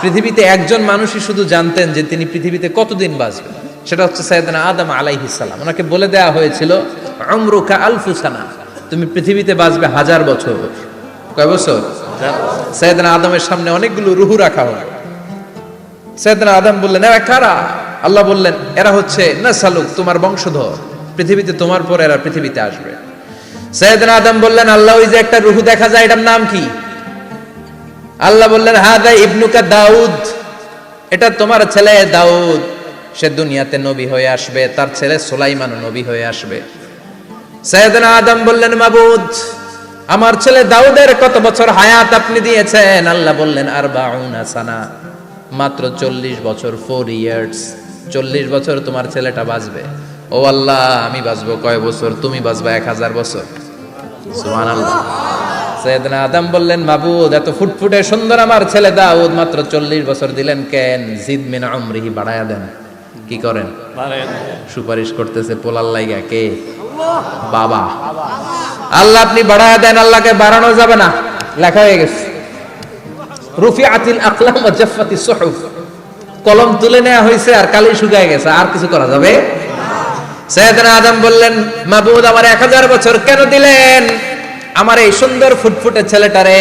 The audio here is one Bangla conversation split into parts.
পৃথিবীতে একজন মানুষই শুধু জানতেন যে তিনি পৃথিবীতে কতদিন বাঁচবেন, সেটা হচ্ছে সাইয়েদনা আদম আলাইহিস সালাম। ওনাকে বলে দেওয়া হয়েছিল উমরুকা আলফু সানা, তুমি পৃথিবীতে বাঁচবে 1000 বছর। কয় বছর? সাইয়েদনা আদমের সামনে অনেকগুলো রুহু রাখা হলো। সাইয়েদনা আদম বললেন, এরা কারা? আল্লাহ বললেন, এরা হচ্ছে নাসালুক, তোমার বংশধর, পৃথিবীতে তোমার পর এরা পৃথিবীতে আসবে। সাইয়েদনা আদম বললেন, আল্লাহ ওই যে একটা রুহু দেখা যায়, এটার নাম কি? আল্লাহ বললেন, হাদা ইবনুকা দাউদ, এটা তোমার ছেলে দাউদ, সে দুনিয়াতে নবী হয়ে আসবে, তার ছেলে সুলাইমান নবী হয়ে আসবে। সাইয়েদনা আদম বললেন, মাবুদ, আমার ছেলে দাউদের কত বছর হায়াত আপনি দিয়েছেন? আল্লাহ বললেন, 40 সানা, মাত্র 40 বছর, 4 ইয়ার্স, 40 বছর তোমার ছেলেটা বাঁচবে। ও আল্লাহ, আমি বাঁচবো কয় বছর? তুমি বাঁচবা 1000 বছর। সুবহানাল্লাহ। সাইয়েদনা আদম বললেন, মাবুদ, এত ফুটফুটে সুন্দর আমার ছেলে দাউদ, মাত্র 40 বছর দিলেন কেন? জিদ মিন উমরিহি, বাড়ায়া দেন। কি করেন? সুপারিশ করতেছে পোলার লাইগা। কে? বাবা। আল্লাহ আপনি বাড়ায়া দেন। আল্লাহকে বাড়ানো যাবে না, লেখা হয়ে গেছে। রুফিআতিল আকলাম ওয়া জাফফাতিস সুহুফ, কলম তুলে নেওয়া হয়েছে আর কালি শুকায় গেছে, আর কিছু করা যাবে? সাইয়েদনা আদম বললেন, মাবুদ, আমার 1000 বছর কেন দিলেন? আমার এই সুন্দর ফুটফুটে ছেলেটারে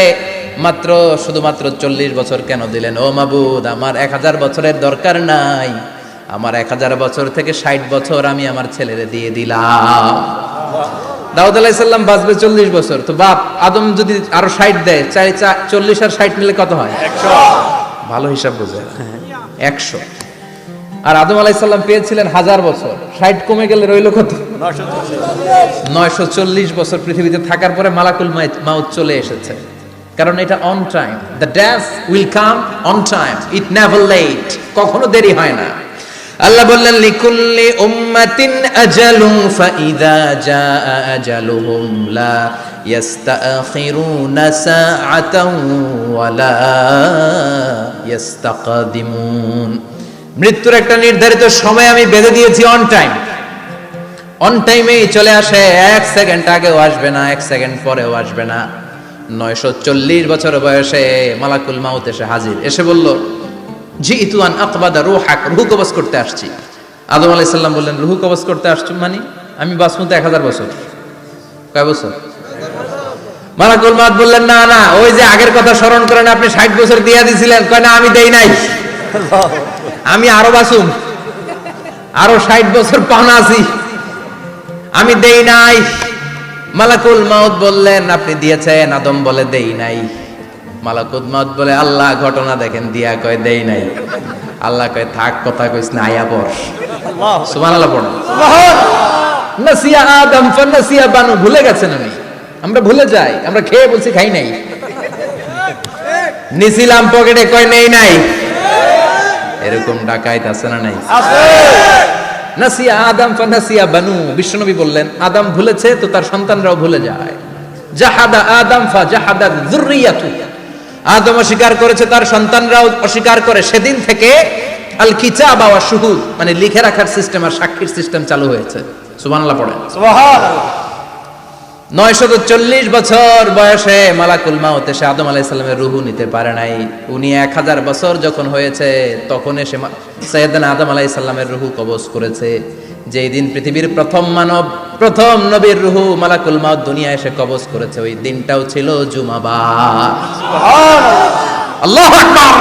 মাত্র শুধুমাত্র 40 বছর কেন দিলেন? ও মাবুদ, আমার 1000 বছরের দরকার নাই, আমার 1000 বছর থেকে 60 বছর আমি আমার ছেলেরে দিয়ে দিলাম। দাউদ আলাইহিস সালাম বাঁচবে 40 বছর, তো বাপ আদম যদি আরো 60 দেয়, 40 আর 60 মিলে কত হয়? 100। ভালো হিসাব বোঝে, 100। আর আদম আলাইহিস সালাম পেয়েছিলেন 1000 বছর, 60 কমে গেলে রইল কত? 940 বছর পৃথিবীতে থাকার পরে মালাকুল মাউত চলে এসেছে। কারণ এটা on time, the death will come on time, it never late, কখনো দেরি হয় না। আল্লাহ বললেন, লিকুল্লি উম্মাতিন আজালুন ফাইযা জাআ আজালুহুম লা ইস্তাখিরুনা সাআতান ওয়া লা ইস্তাকদিমুন। মৃত্যুর একটা নির্ধারিত সময় আমি বেঁধে দিয়েছি, অন টাইম, অন টাইমেই চলে আসে, 1 সেকেন্ড আগেও আসবে না, 1 সেকেন্ড পরেও আসবে না। 940 বছর বয়সে মালাকুল মাউত এসে হাজির, এসে বলল, জিতু আন আকবাদা রূহাক, রূহ কবজ করতে আসছি। আদম আলাইহিস সালাম বললেন, রূহ কবজ করতে আসছো মানে? আমি বাঁচবো তো 1000 বছর। কয় বছর? মালাকুল মাউত বললেন, না না, ওই যে আগের কথা স্মরণ করেন, আপনি 60 বছর দিয়া দিয়েছিলেন। কয় না, আমি দেই নাই, আমি আরো বাঁচুম, আরো 60 বছর পাওনা আছি, আমি দেই নাই। মালাকুল মাউত বললেন, আপনি দিয়েছেন। আদম বলে, দেই নাই। মালাকুল মাউত বলে, আল্লাহ ঘটনা দেখেন, দিয়া কয় দেই নাই। আল্লাহ কয়, থাক, কথা কইস না, আয়া পড়। সুবহানাল্লাহ পড়ো। নাসিয়া আদম ফানাসিয়া বানু, ভুলে গেছেন উনি, আমরা ভুলে যাই, আমরা খেয়ে বলছি খাই নাই, নিছিলাম পকেটে, কয় নেই নাই। এরকম ডাকাইত আছে না নাই? আছে। নাসিয়া আদম ফানাসিয়া বানু, বিশ্বনবী বললেন, আদম ভুলেছে তো তার সন্তানরাও ভুলে যায়। জাহাদা আদম ফাজাহাদা যুররিয়াতু, আদম অস্বীকার করেছে, তার সন্তানরাও অস্বীকার করে। সেদিন থেকে আল কিতাবা ওয়া শুহুদ, মানে লিখে রাখার সিস্টেম আর সাক্ষীর সিস্টেম চালু হয়েছে। সুবহানাল্লাহ পড়েন। সুবহানাল্লাহ। 940 বছর বয়সে মালাকুল মাউত এসে আদম আলাইহিস সালামের রূহ নিতে পারে নাই। উনি 1000 বছর যখন হয়েছে তখন এসে সাইয়েদনা আদম আলাইহিস সালামের রূহ কবজ করেছে। যেই দিন পৃথিবীর প্রথম মানব, প্রথম নবীর রূহ মালাকুল মাউত দুনিয়ায় এসে কবজ করেছে, ওই দিনটাও ছিল জুমাবার। সুবহানাল্লাহ, আল্লাহু আকবার।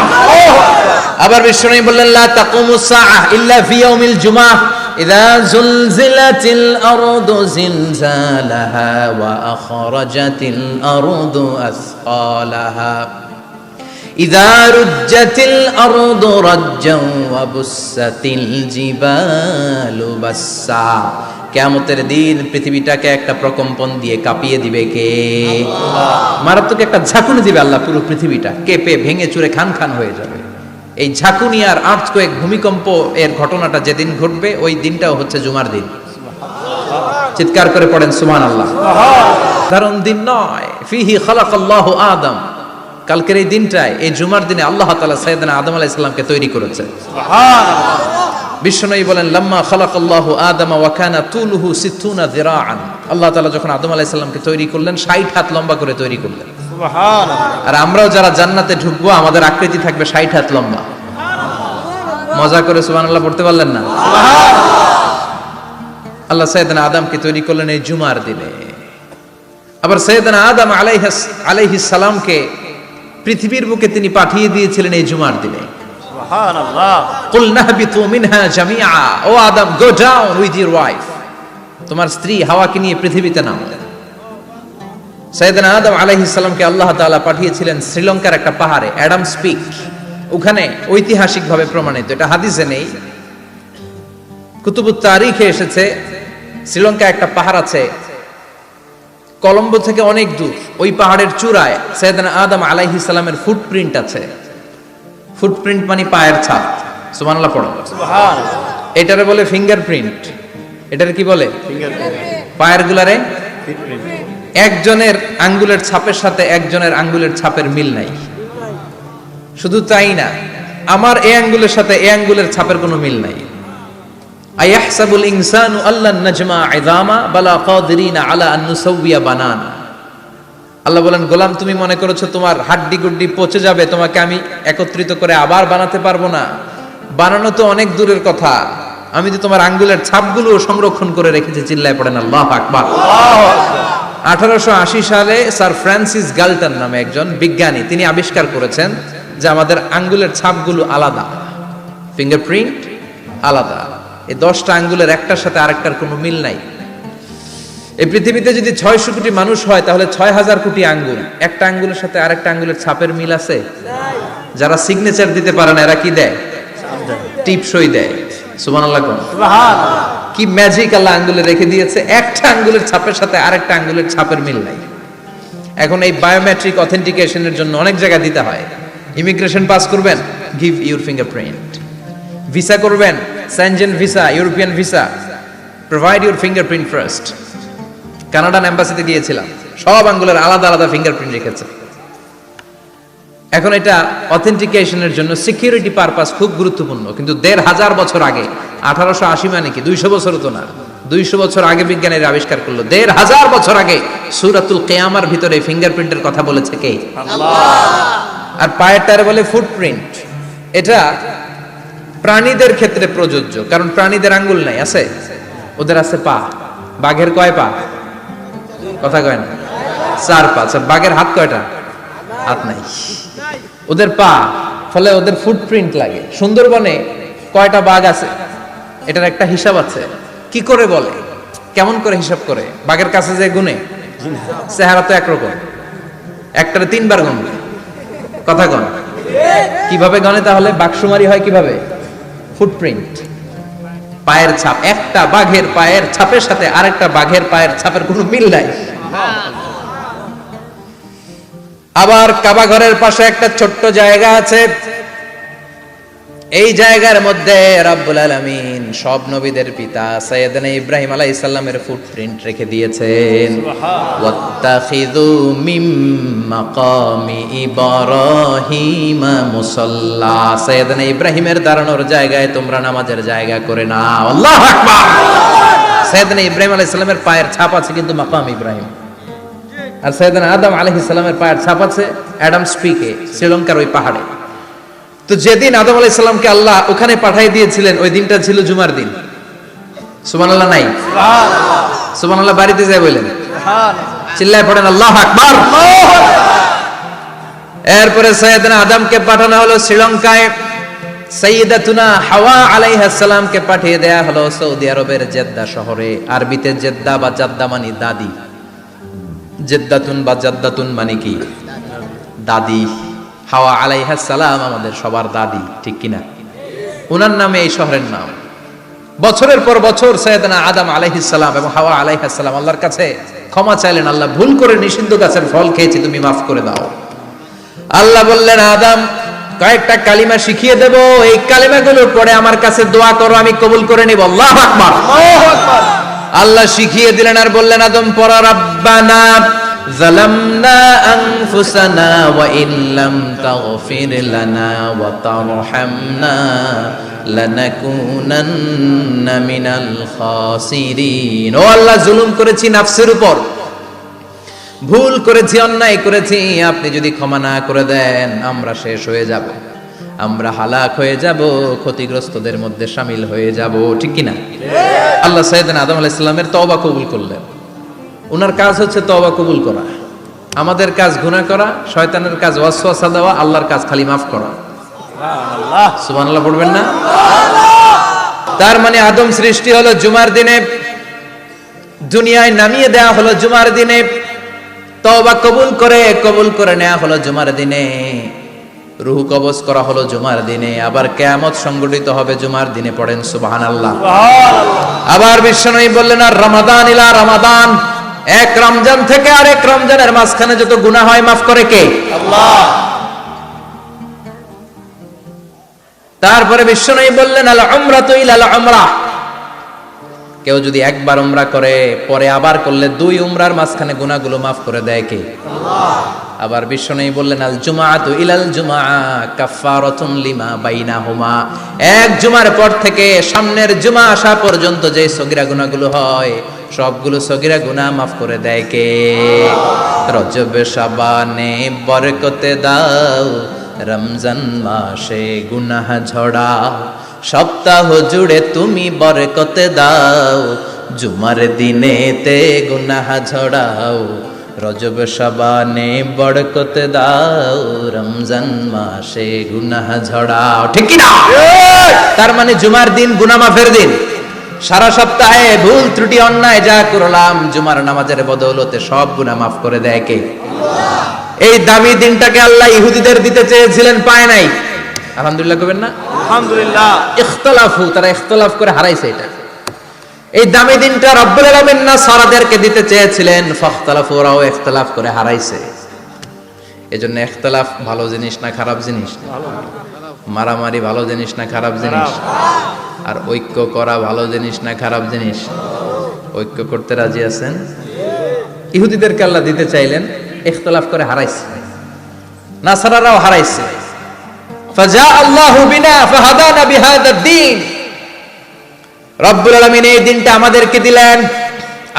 আবার বিশ্বনবী বললেন, লা তাকুমুস সাআহ ইল্লা ফি ইয়াউমিল জুমআহ ইযা যুলজিলাতিল আরদু জিলজালাহা ওয়া আখরাজাতিল আরদু আসকালাহা ইযা রুজ্জাতিল আরদু রাজ্জান ওয়া বুসাতিল জিবালু বাসসা। কিয়ামতের দিন পৃথিবীটাকে একটা প্রকম্পন দিয়ে কাঁপিয়ে দিবে কে? আল্লাহ। মারাত্মক একটা ঝাঁকুনি দিবে আল্লাহ, পুরো পৃথিবীটা কেঁপে ভেঙে চুরে খান খান হয়ে যাবে। এই ঝাঁকুনি আর আর্থকোয়েক, ভূমিকম্প এর ঘটনাটা যেদিন ঘটবে ওই দিনটাও হচ্ছে জুমার দিন। চিৎকার করে পড়েন সুবহানাল্লাহ। সাধারণ দিন নয়, ফিহি খালাকাল্লাহু আদম। কালকের এই দিনটায়, এই জুমার দিনে আল্লাহ তাআলা সাইয়েদনা আদম আলাইহিস সালামকে তৈরি করেছে। সুবহানাল্লাহ। বিশ্বনবী বলেন, লাম্মা খালাকাল্লাহু আদম ওয়া কানা তুলুহু 60 যিরাআন। আল্লাহ তাআলা যখন আদম আলাইহিস সালামকে তৈরি করলেন 60 হাত লম্বা করে তৈরি করলেন। আর আমরাও যারা জান্নাতে ঢুকবো আমাদের আকৃতি থাকবে 60 হাত লম্বা। মজা করে সুবহানাল্লাহ পড়তে পারলেন না? আল্লাহ সাইয়েদনা আদমকে তৈরি করলেন এই জুমার দিনে। আবার সাইয়েদনা আদম আলাইহিস সালামকে পৃথিবীর বুকে তিনি পাঠিয়ে দিয়েছিলেন এই জুমার দিনে। সুবহানাল্লাহ। কুল নাহবিতু মিনহা জামিআ, ও Adam, go down with your wife, তোমার স্ত্রী হাওয়াকে নিয়ে পৃথিবীতে নামো। সাইয়েদনা আদম আলাইহিস সালামকে আল্লাহ তাআলা পাঠিয়েছিলেন শ্রীলঙ্কার একটা পাহাড়ে, অ্যাডামস পিক। ওখানে ঐতিহাসিকভাবে প্রমাণিত, এটা হাদিসে নেই, কুতুবুত তারিখে এসেছে। শ্রীলঙ্কা একটা পাহাড় আছে, কলম্বো থেকে অনেক দূর। ওই পাহাড়ের চূড়ায় সাইয়েদনা আদম আলাইহিস সালামের ফুটপ্রিন্ট আছে। ফুটপ্রিন্ট মানে পায়ের ছাপ। সুবহানাল্লাহ পড়ো। সুবহানাল্লাহ। এটারে বলে ফিঙ্গারপ্রিন্ট। এটারে কি বলে? ফিঙ্গারপ্রিন্ট। পায়ের গুলারে ফিটপ্রিন্ট। একজনের আঙ্গুলের ছাপের সাথে একজনের আঙ্গুলের ছাপের মিল নাই। শুধু তাই না, আমার এই আঙ্গুলের সাথে এই আঙ্গুলের ছাপের কোনো মিল নাই। আয়াহসাবুল ইনসানু আল্লান নাজমা ইযামা বালা কাদিরিনা আলা আন নুসাউইয়া বানানা। আল্লাহ বলেন, গোলাম তুমি মনে করেছো তোমার হাড্ডি গুড্ডি পচে যাবে, তোমাকে আমি একত্রিত করে আবার বানাতে পারবো না? বানানো তো অনেক দূরের কথা, আমি তো তোমার আঙ্গুলের ছাপগুলো সংরক্ষণ করে রেখেছি। চিল্লায় পড়েন আল্লাহু আকবার। 1880 সালে স্যার ফ্রান্সিস গাল্টন নামে একজন বিজ্ঞানী, তিনি আবিষ্কার করেছেন যে আমাদের আঙ্গুলের ছাপগুলো আলাদা, ফিঙ্গারপ্রিন্ট আলাদা। এই 10টা আঙ্গুলের একটার সাথে আরেকটার কোনো মিল নাই। এই পৃথিবীতে যদি 600 কোটি মানুষ হয় তাহলে 6000 কোটি আঙ্গুল, একটা আঙ্গুলের সাথে আরেকটা আঙ্গুলের ছাপের মিল আছে? যারা সিগনেচার দিতে পারে না এরা কি দেয়? টিপসই দেয়। সুবহানাল্লাহ। সুবহানাল্লাহ। কি ম্যাজিক আল্লাহ আঙ্গুলে রেখে দিয়েছে, একটা আঙ্গুলের ছাপের সাথে আরেকটা আঙ্গুলের ছাপের মিল নাই। এখন এই বায়োমেট্রিক অথেন্টিকেশনের জন্য অনেক জায়গায় দিতে হয়। ইমিগ্রেশন পাস করবেন, গিভ ইউর ফিঙ্গারপ্রিন্ট। ভিসা করবেন, Schengen visa, European visa, provide your fingerprint first. Canadian এম্বাসিতে গিয়েছিলাম, সব আঙ্গুলের আলাদা আলাদা ফিঙ্গারপ্রিন্ট রেখেছে। এখন এটা অথেন্টিকেশনের জন্য সিকিউরিটি পারপাস খুব গুরুত্বপূর্ণ। কিন্তু 1500 বছর আগে, 1880 মানে কি 200 বছর তো না, 200 বছর আগে বিজ্ঞানীরা আবিষ্কার করলো। 1500 বছর আগে সূরাতুল কিয়ামার ভিতরে ফিঙ্গারপ্রিন্টের কথা বলেছে কে? আল্লাহ। আর পায়েরটারে বলে ফুটপ্রিন্ট। এটা প্রাণীদের ক্ষেত্রে প্রযোজ্য, কারণ প্রাণীদের আঙ্গুল নাই, আছে? ওদের আছে পা। বাঘের কয় পা? কথা কয় না, 4 পা। বাঘের হাত কয়টা? হাত নাই, ওদের পা। ফলে ওদের ফুটপ্রিন্ট লাগে। সুন্দরবনে কয়টা বাঘ আছে এটার একটা হিসাব আছে। কি করে বলে, কেমন করে হিসাব করে? বাঘের কাছে যে গুনে, চেহারা তো একরকম, একটারে 3 বার গুনবে। কথা কন, কিভাবে গনে তাহলে? বাঘসুমারি হয় কিভাবে? ফুটপ্রিন্ট, পায়ের ছাপ। একটা বাঘের পায়ের ছাপের সাথে আরেকটা বাঘের পায়ের ছাপের কোনো মিল নাই। আবার কাবা ঘরের পাশে একটা ছোট্ট জায়গা আছে, এই জায়গার মধ্যে রব্বুল আলামিন সব নবীদের পিতা সাইয়েদনা ইব্রাহিম আলাইহিস সালামের ফুটপ্রিন্ট রেখে দিয়েছেন। ওয়াত্তাখিযু মিম মাকামি ইব্রাহিম মুসাল্লা, সাইয়েদনা ইব্রাহিমের দাঁড়ানোর জায়গায় তোমরা নামাজের জায়গা করে নাও। আল্লাহু আকবার। সাইয়েদনা ইব্রাহিম আলাইহিস সালামের পায়ের ছাপ আছে কিন্তু মাকাম ইব্রাহিম। আর সাইয়েদনা আদম আলাইহিস সালামের পায়ের ছাপ আছে অ্যাডামস পিকে, শ্রীলঙ্কার ওই পাহাড়ে। তো যেদিন আদম আলাইহিস সালামকে আল্লাহ ওখানে পাঠিয়ে দিয়েছিলেন, ওই দিনটা ছিল জুমার দিন। সুবহানাল্লাহ নাই? সুবহানাল্লাহ। সুবহানাল্লাহ বাড়িতে যায় বলেন, সুবহানাল্লাহ। চিল্লায় পড়েন আল্লাহু আকবার। এরপরে সাইয়েদনা আদমকে পাঠানো হলো শ্রীলঙ্কায়। সাইয়্যিদাতুনা হাওয়া আলাইহিস সালামকে পাঠিয়ে দেয়া হলো সৌদি আরবের জেদ্দা শহরে। আরবিতে জেদ্দা বা জাদ্দা মানে দাদি। জেদ্দাতুন বা জাদ্দাতুন মানে কি? দাদি। হাওয়া আলাইহিস সালাম আমাদের সবার দাদি, ঠিক কিনা? ওনার নামে এই শহরের নাম। বছরের পর বছর সাইয়েদনা আদম আলাইহিস সালাম এবং হাওয়া আলাইহিস সালাম আল্লাহর কাছে ক্ষমা চাইলেন, আল্লাহ ভুল করে নিষিদ্ধ গাছের ফল খেয়েছি, তুমি মাফ করে দাও। আল্লাহ বললেন, আদম কয়েকটা কালিমা শিখিয়ে দেব, এই কালিমাগুলোর পরে আমার কাছে দোয়া করো, আমি কবুল করে নিব। আল্লাহু আকবার। আল্লাহু আকবার। আল্লাহ শিখিয়ে দিলেন আর বললেন, আদম পড়া, রাব্বানা যালামনা আনফুসানা ওয়া ইল্লাম তাগফির লানা ওয়া তারহামনা লানাকুনান্না মিনাল খাসিরিন। ও আল্লাহ, জুলুম করেছি নাফসের উপর, ভুল করেছি, অন্যায় করেছি, আপনি যদি ক্ষমা না করে দেন আমরা শেষ হয়ে যাব, আমরা হালাক হয়ে যাব, ক্ষতিগ্রস্তদের মধ্যে শামিল হয়ে যাব। ঠিক কিনা? আল্লাহ সাইয়েদনা আদম আলাইহিস সালামের তওবা কবুল করলেন। ওনার কাজ হচ্ছে তওবা কবুল করা, আমাদের কাজ গুনাহ করা, শয়তানের কাজ ওয়াসওয়াসা দেওয়া, আল্লাহর কাজ খালি মাফ করা। সুবহানাল্লাহ পড়বেন না? তার মানে আদম সৃষ্টি হলো জুমার দিনে, দুনিয়ায় নামিয়ে দেয়া হলো জুমার দিনে, তওবা কবুল করে নেওয়া হলো জুমার দিনে, রূহ কবজ করা হলো জুমার দিনে, আবার কিয়ামত সংগঠিত হবে জুমার দিনে। পড়েন সুবহানাল্লাহ। আবার বিশ্বনবী বললেন, আর রমাদান ইলা রমাদান, এক রমজান থেকে আরেক রমজানের মাঝখানে যত গুনাহ হয় মাফ করে কে? আল্লাহ। তারপরে বিশ্বনবী বললেন, আল উমরাতু ইলাল উমরাহ, কেউ যদি একবার উমরা করে পরে আবার করলে দুই উমরার মাঝখানে গুনাহগুলো মাফ করে দেয় কে? আল্লাহ। আবার বিশ্বনবী বললেন, আল জুমআতু ইলাল জুমআ কাফফারাতুন লিমা বাইনাহুমা, এক জুমার পর থেকে সামনের জুমা আসা পর্যন্ত যে সগীরা গুনাহগুলো হয় সবগুলো সগীরা গুনাহ মাফ করে দেয় কে? রজব শাবানে বরকতে দাও, রমজান মাসে গুনাহ ঝড়াও, সপ্তাহ জুড়ে তুমি বরকতে দাও, জুমার দিনেতে গুনাহ ঝড়াও, রজব শাবানে বরকতে দাও, রমজান মাসে গুনাহ ঝড়াও। ঠিক কি না? তার মানে জুমার দিন গুনাহ মাফের দিন। সারা সপ্তাহে ভুল ত্রুটি অন্যায় যা করলাম জুমার নামাজের বদৌলতে সব গুনাহ মাফ করে দেয় কে? আল্লাহ। এই দামি দিনটাকে আল্লাহ ইহুদিদের দিতে চেয়েছিলেন, পায় নাই। আলহামদুলিল্লাহ কবেন না? আলহামদুলিল্লাহ। ইখতিলাফু, তারা ইখতিলাফ করে হারাইছে এটা। এই দামি দিনটা রব্বুল আলামিন নাসারাদেরকে দিতে চেয়েছিলেন, ফাখতালাফু, ওরাও ইখতিলাফ করে হারাইছে। এজন্য ইখতিলাফ ভালো জিনিস না খারাপ জিনিস? মারামারি ভালো জিনিস না খারাপ জিনিস? আর ঐক্য করা ভালো জিনিস না খারাপ জিনিস? ঐক্য করতে রাজি আছেন? ইহুদিদেরকে আল্লাহ দিতে চাইলেন, ইখতিলাফ করে হারাইছে, নাসারারাও হারাইছে। ফাজা আল্লাহু বিনা ফাহাদানা বিহাদাদ দ্বীন, রব্বুল আলামিন এই দিনটা আমাদেরকে দিলেন,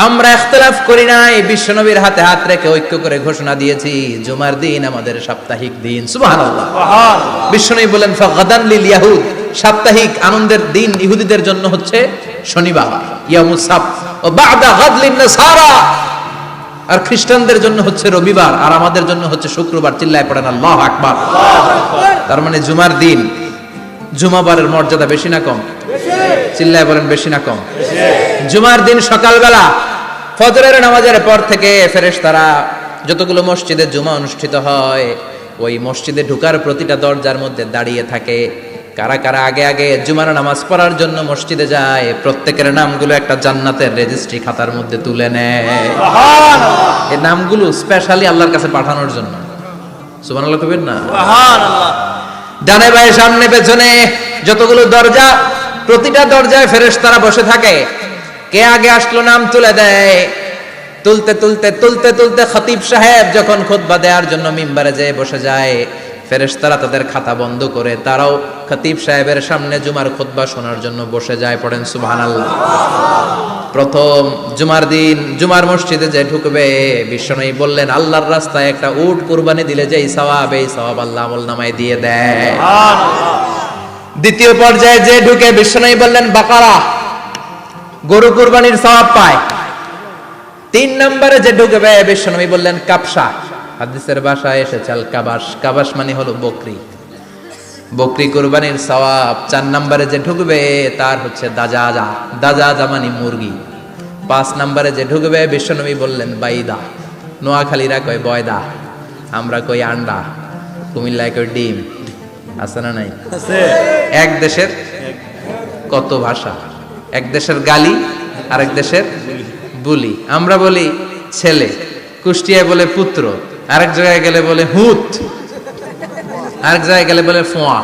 আমরা ইখতিলাফ করি নাই, বিশ্বনবীর হাতে হাত রেখে ঐক্য করে ঘোষণা দিয়েছি জুমার দিন আমাদের সাপ্তাহিক দিন। সুবহানাল্লাহ। বিশ্বনবী বলেন, ফাগাদান লিল ইয়াহুদ, সাপ্তাহিক আনন্দের দিন ইহুদিদের জন্য হচ্ছে শনিবার, ইয়ামুস সাbt, ও বা'দা গাদ লিন নাসারা, আর খ্রিস্টানদের জন্য হচ্ছে রবিবার, আর আমাদের জন্য হচ্ছে শুক্রবার। চিল্লায় পড়েন আল্লাহু আকবার। তার মানে জুমার দিন, জুমাবারের মর্যাদা বেশি না কম? চিল্লায় বলেন বেশি না কম? জুমার দিন সকালবেলা ফজরের নামাজের পর থেকে ফেরেশতারা যতগুলো মসজিদে জুমা অনুষ্ঠিত হয় ওই মসজিদে ঢোকার প্রতিটা দরজার মধ্যে দাঁড়িয়ে থাকে। কারা কারা আগে আগে জুমার নামাজ পড়ার জন্য মসজিদে যায়, প্রত্যেকের নামগুলো একটা জান্নাতের রেজিস্ট্রি খাতার মধ্যে তুলে নেয়। সুবহানাল্লাহ। এই নামগুলো স্পেশালি আল্লাহর কাছে পাঠানোর জন্য। সুবহানাল্লাহ কইবেন না? সুবহানাল্লাহ। ডানে বায়ে সামনে পেছনে যতগুলো দরজা, প্রতিটা দরজায় ফেরেশতারা বসে থাকে। কে আগে আসলো নাম তুলে দেয়। তুলতে তুলতে তুলতে তুলতে খতিব সাহেব যখন খুতবা দেওয়ার জন্য মিম্বারে যেয়ে বসে যায়, ফেরেশতারা তাদের খাতা বন্ধ করে তারাও খতিব সাহেবের সামনে জুমার খুতবা শোনার জন্য বসে যায়। পড়েন সুবহানাল্লাহ। প্রথম জুমার দিন জুমার মসজিদে যে ঢুকবে, বিশ্বনবী বললেন, আল্লাহর রাস্তায় একটা উট কুরবানি দিলে যেই সওয়াব, এই সওয়াব আল্লাহ আমলনামায় দিয়ে দেয়। সুবহানাল্লাহ। দ্বিতীয় পর্যায়ে যে ঢুকে, বিশ্বনবী বললেন বাকারা, গরু কুরবানির সওয়াব পায়। তিন নম্বরে যে ঢুকবে, বিশ্বনবী বললেন কাবশা, হাদিসের ভাষায় এসেছে আল কাবাস, কাবাস মানে হলো বকরি, বকরি কুরবানির সওয়াব। চার নম্বরে যে ঢুকবে তার হচ্ছে দাজাজা, দাজাজা মানে মুরগি। পাঁচ নম্বরে যে ঢুকবে, বিশ্বনবী বললেন বাইদা, নোয়াখালীরা কয় বয়দা, আমরা কই আন্ডা, কুমিল্লায় কই ডিম। আছে না নাই? আছে। এক দেশের কত ভাষা, এক দেশের গালি আরেক দেশের বুলি। আমরা বলি ছেলে, কুষ্টিয়ায় বলে পুত্র, আরেক জায়গায় গেলে বলে হুত, আরেক জায়গায় গেলে বলে ফোয়া।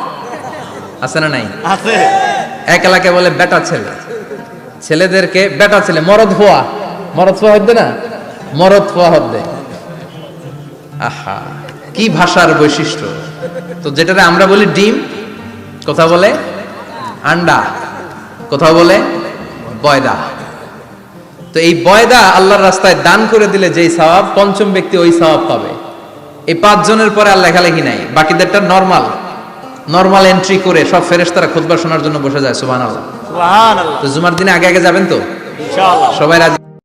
আছে না নাই? আছে। এক এলাকায় বলে বেটা ছেলে, ছেলেদেরকে বেটা ছেলে, মরদ ফোয়া, মরদ ফোয়া হদ্দে না, মরদ ফোয়া হদ্দে। আহা, কি ভাষার বৈশিষ্ট্য। তো যেটারে আমরা বলি ডিম, কথা বলে আন্ডা, কথা বলে বয়দা। তো এই বয়দা আল্লাহর রাস্তায় দান করে দিলে যেই সওয়াব, পঞ্চম ব্যক্তি ওই সওয়াব পাবে। এই 5 জনের পরে আর লেখালেখি নাই, বাকিদেরটা নরমাল এন্ট্রি করে সব ফেরেশতারা খুতবা শোনার জন্য বসে যায়। সুবহানাল্লাহ। সুবহানাল্লাহ। তো জুমার দিনে আগে আগে যাবেন তো ইনশাআল্লাহ। সবাই রাজি?